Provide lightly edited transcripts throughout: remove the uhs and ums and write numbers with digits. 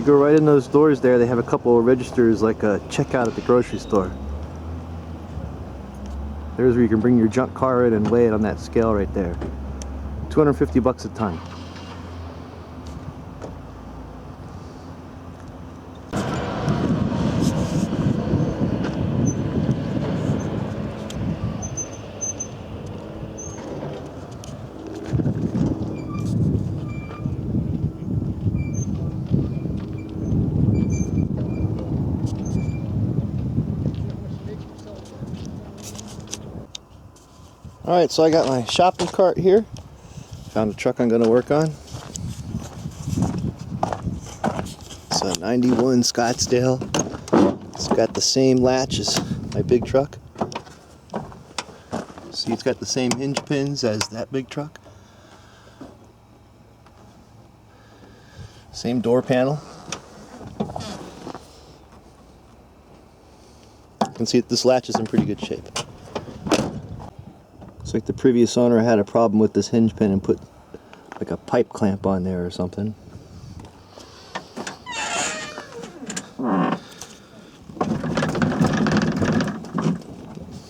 You go right in those doors there, they have a couple of registers like a checkout at the grocery store. There's where you can bring your junk car in and weigh it on that scale right there. 250 bucks a ton. Alright, so I got my shopping cart here. Found a truck I'm going to work on. It's a 91 Scottsdale. It's got the same latch as my big truck. See, it's got the same hinge pins as that big truck. Same door panel. You can see that this latch is in pretty good shape. Looks like the previous owner had a problem with this hinge pin and put like a pipe clamp on there or something.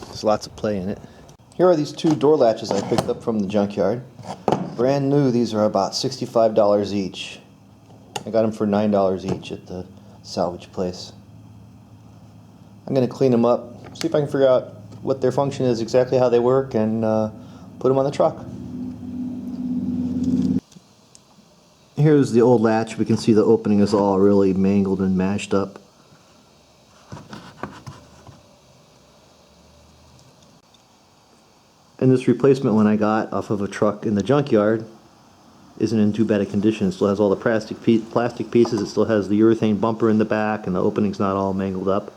There's lots of play in it. Here are these two door latches I picked up from the junkyard. Brand new, these are about $65 each. I got them for $9 each at the salvage place. I'm going to clean them up, see if I can figure out what their function is, exactly how they work, and put them on the truck. Here's the old latch. We can see the opening is all really mangled and mashed up. And this replacement one I got off of a truck in the junkyard isn't in too bad a condition. It still has all the plastic pieces. It still has the urethane bumper in the back, and the opening's not all mangled up.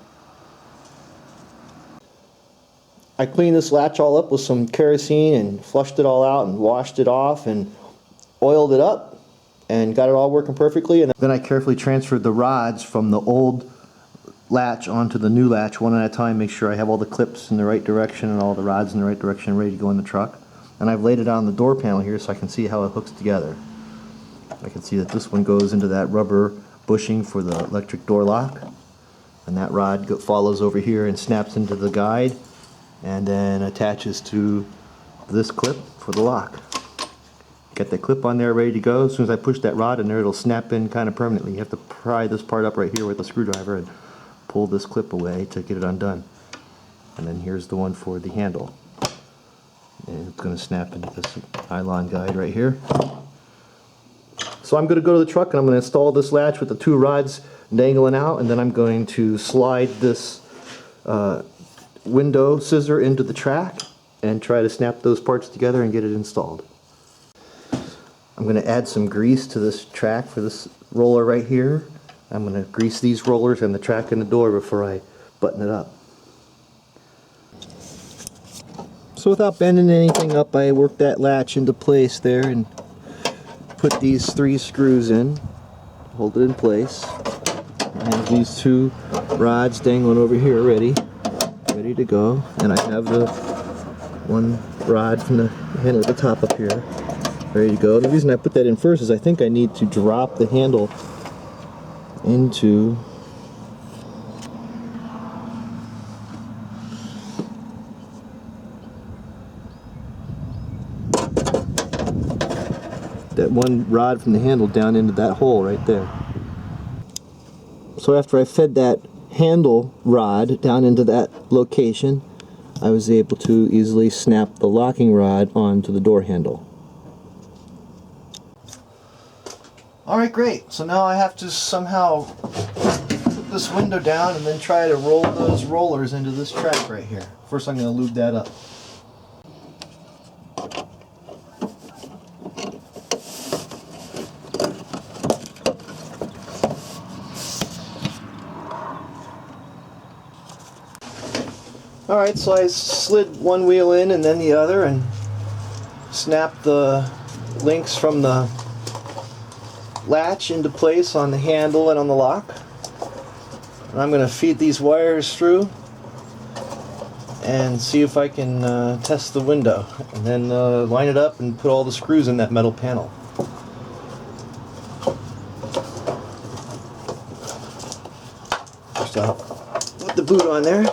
I cleaned this latch all up with some kerosene and flushed it all out and washed it off and oiled it up and got it all working perfectly. And then I carefully transferred the rods from the old latch onto the new latch one at a time, make sure I have all the clips in the right direction and all the rods in the right direction ready to go in the truck. And I've laid it on the door panel here so I can see how it hooks together. I can see that this one goes into that rubber bushing for the electric door lock, and that rod follows over here and snaps into the guide and then attaches to this clip for the lock. Get the clip on there ready to go. As soon as I push that rod in there, it'll snap in kind of permanently. You have to pry this part up right here with a screwdriver and pull this clip away to get it undone. And then here's the one for the handle. And it's going to snap into this nylon guide right here. So I'm going to go to the truck and I'm going to install this latch with the two rods dangling out, and then I'm going to slide this window scissor into the track and try to snap those parts together and get it installed. I'm going to add some grease to this track for this roller right here. I'm going to grease these rollers and the track and the door before I button it up. So without bending anything up, I worked that latch into place there and put these 3 screws in, hold it in place. I have these 2 rods dangling over here ready to go, and I have the one rod from the handle at the top up here ready to go. The reason I put that in first is I think I need to drop the handle into that one rod from the handle down into that hole right there. So after I fed that handle rod down into that location, I was able to easily snap the locking rod onto the door handle. Alright, great. So now I have to somehow put this window down and then try to roll those rollers into this track right here. First I'm going to lube that up. Alright, so I slid one wheel in and then the other and snapped the links from the latch into place on the handle and on the lock. And I'm going to feed these wires through and see if I can test the window, and then line it up and put all the screws in that metal panel. boot on there.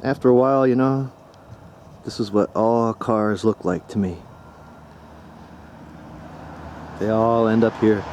After a while, you know, this is what all cars look like to me. They all end up here.